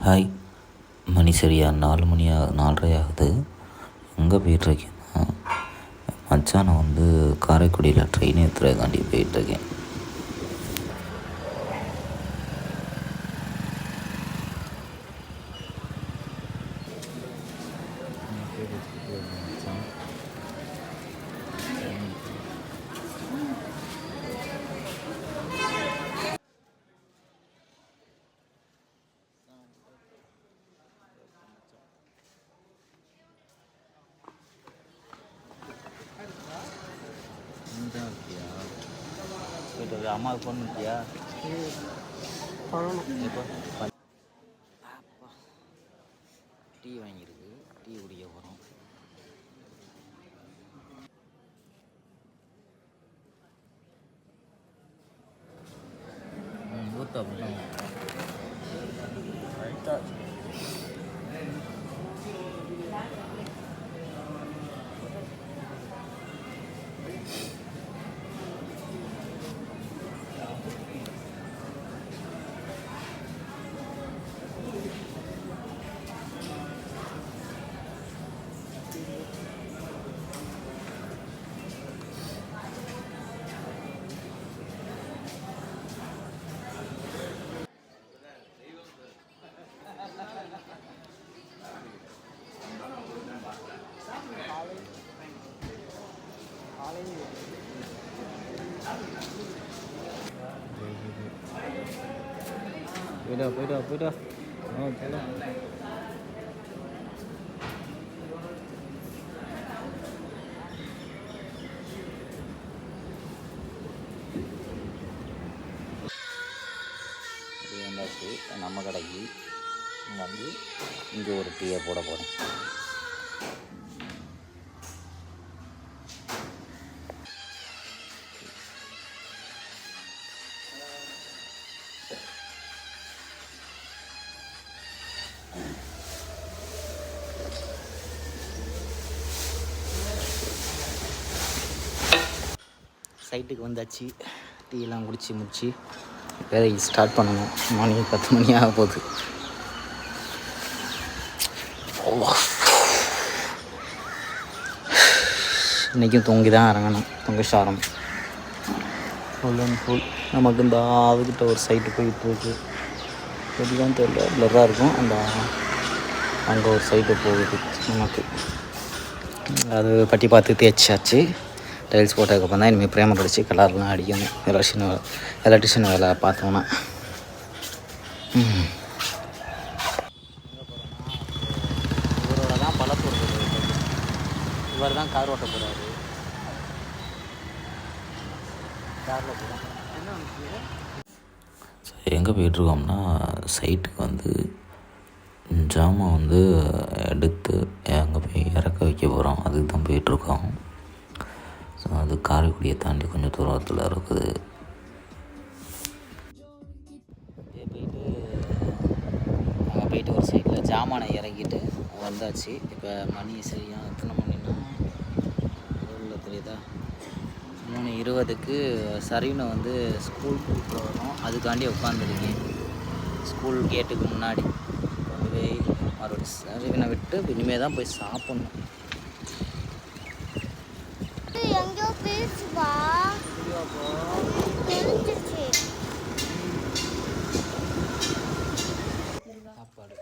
Hi, மணி சரியா 4 மணி 4:30 ஆகுது. எங்கே போயிட்டுருக்கேன்னா, மச்சானை காரைக்குடியில் ட்ரெயின் ஏற்றுறதுக்காண்டி போயிட்டுருக்கேன். போயிட்டு அம்மாவுக்கு ஃபோன் பண்ணிட்டியா? இப்போ டீ வாங்கியிருக்கு, டீ குடிக்க போகிறோம். ஊற்ற போய்டா. வந்தாச்சு நம்ம கடைக்கு. இங்கே ஒரு டீயை போட போகிறேன். சைட்டுக்கு வந்தாச்சு. டீயெல்லாம் குடித்து முடிச்சு வேலைக்கு ஸ்டார்ட் பண்ணணும். மணி 10 மணி ஆக போகுது. இன்றைக்கும் தூங்கி தான் இறங்கணும். தூங்கி சாரம் ஃபுல் அண்ட் ஃபுல். நமக்கு இந்த அதுக்கிட்ட ஒரு சைட்டு போயிட்டுருக்கு. எப்படிதான் தெரியல, பிளராக இருக்கும். அங்கே ஒரு சைட்டு போகுது நமக்கு. அது பட்டி பார்த்து தேய்ச்சாச்சு. டைல்ஸ் போட்டதுக்கப்புறம் தான் இனிமேல் பிரேமம் கடிச்சு கலர்லாம் அடிக்கணும். எலக்ட்ரிஷியன் வேலை பார்த்தோன்னா இவரோட தான் பழப்பூர். இவர் தான் கார் ஓட்ட போகிறாரு. காரில் போகிறோம். எங்கே போயிட்டுருக்கோம்னா, சைட்டுக்கு ஜாமான் எடுத்து அங்கே போய் இறக்க வைக்க போகிறோம். அதுக்கு தான் போயிட்டுருக்கோம். ஸோ அது காரைக்குடியை தாண்டி கொஞ்சம் தூரத்தில் இருக்குது. அங்கே போயிட்டு ஒரு சைடில் ஜாமானை இறக்கிட்டு வந்தாச்சு. இப்போ மணி சரியாக எத்தனை மணின்னா தெரியுதா, 3:20க்கு சரீனை ஸ்கூல் கூப்பிட்டு வரும். அதுக்காண்டி உட்காந்துருக்கேன் ஸ்கூல் கேட்டுக்கு முன்னாடி. கொண்டு போய் மறுபடியும் சரீனை விட்டு இனிமேல் தான் போய் சாப்பிட்ணும். சாப்பாடு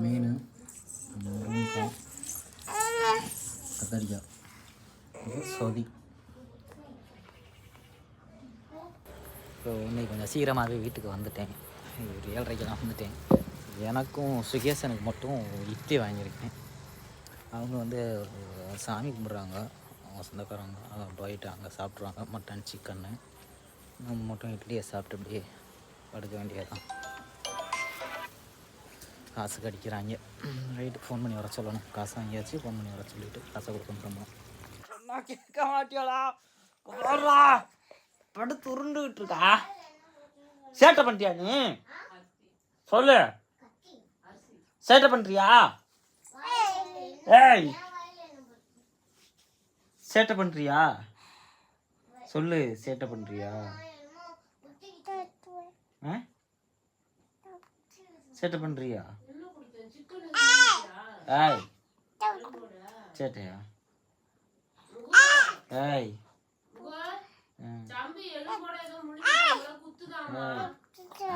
மீன், கத்தரிக்காய், சொதி. இப்போ இன்னைக்கு கொஞ்சம் சீக்கிரமாகவே வீட்டுக்கு வந்துட்டேன். ஒரு 7:30க்கெல்லாம் வந்துட்டேன். எனக்கும் சுகேசனுக்கு மட்டும் இட்லி வாங்கியிருக்கேன். அவங்க சாமி கும்பிட்றாங்க, அவங்க சொந்தக்காரங்க. போயிட்டு அங்கே சாப்பிட்ருவாங்க மட்டன் சிக்கன்னு. நம்ம மட்டும் இட்லியை சாப்பிட்டு அப்படியே படுக்க வேண்டியதான். காசு கடிக்கிறாங்க. ரைட்டு, ஃபோன் பண்ணி வர சொல்லணும். காசு வாங்கியாச்சு, ஃபோன் பண்ணி வர சொல்லிவிட்டு காசை கொடுக்கணும். நான் கேட்க மாட்டியாடா, படுத்து உருண்டுகிட்டு இருக்கா. சேட்டை பண்ணிட்டியா நீ? சொல்லு, சேட்டை பண்ணுறியா? ஏய் சேட்டை பண்ணுறியா? சொல்லு, சேட்டை பண்ணுறியா? சேட்டை பண்ணுறியா? ஏய் சேட்டையா? ஏய்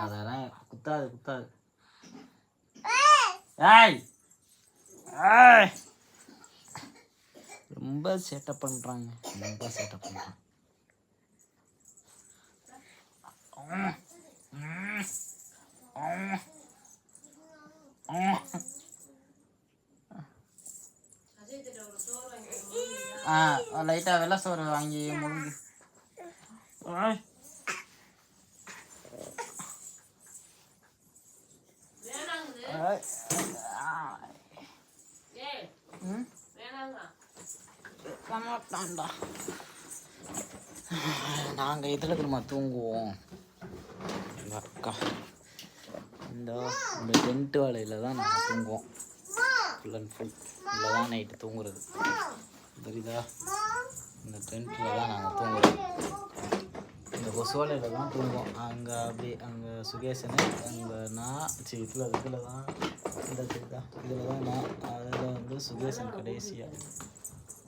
அதெல்லாம் குத்தாது குத்தாது. ஏய் ஏய் ரொம்ப சேட்டை பண்ணுறாங்க, ரொம்ப சேட்டை பண்ணுறாங்க. லைட்டாக வெள்ளை சோறு வாங்கி முழுங்கி. நாங்கள் இதில் திரும்ப தூங்குவோம். எங்கள் அக்கா இந்த டென்ட் வேலையில் தான் நாங்கள் தூங்குவோம். ஃபுல் அண்ட் ஃபுல் இதில் தான் நைட்டு தூங்குறது. தெரியுதா? இந்த டென்ட்டில் தான் நாங்கள் தூங்குவோம். இந்த கொசுவாலையில் தான் தூங்குவோம். அங்கே அப்படியே அங்கே சுகேசனு, அங்கே நான் இதில் தான் இந்த தெரியுதா, இதில் தான் நான், அதில் வந்து சுகேசன் கடைசியாக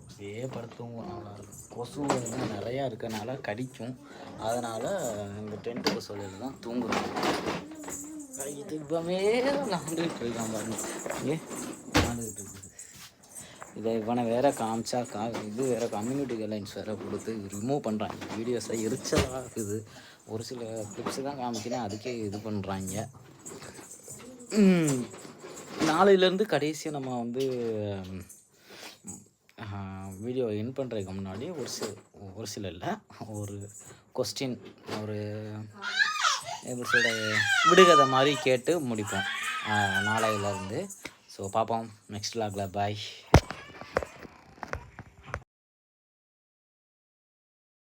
அப்படியே படுத்து தூங்குவோம். நல்லாயிருக்கும். கொசு வந்து நிறையா இருக்கனால கடிக்கும், அதனால் இந்த டென்ட் கொசுவாலையில் தான் தூங்குறோம். இது இப்போவே விளாண்டுக்கிட்டு இருக்கான் பாருங்க. விளாண்டுக்கிட்டு இருக்குது. இதை இவனை வேறு காமிச்சா இது வேறு கம்யூனிட்டி கைட்லைன்ஸ் வேறு கொடுத்து ரிமூவ் பண்ணுறாங்க. வீடியோஸை எரிச்சலாக இருக்குது. ஒரு சில கிளிப்ஸு தான் காமிக்கிறேன், அதுக்கே இது பண்ணுறாங்க. நாளையிலேருந்து கடைசியாக நம்ம வந்து வீடியோ என் பண்ணுறதுக்கு முன்னாடி ஒரு சில இல்லை, ஒரு கொஸ்டின், ஒரு எப்படி சொல்கிற விடுகதை மாதிரி கேட்டு முடிப்போம் நாளையிலேருந்து. ஸோ பார்ப்போம் நெக்ஸ்ட் வ்ளாகில். பாய்.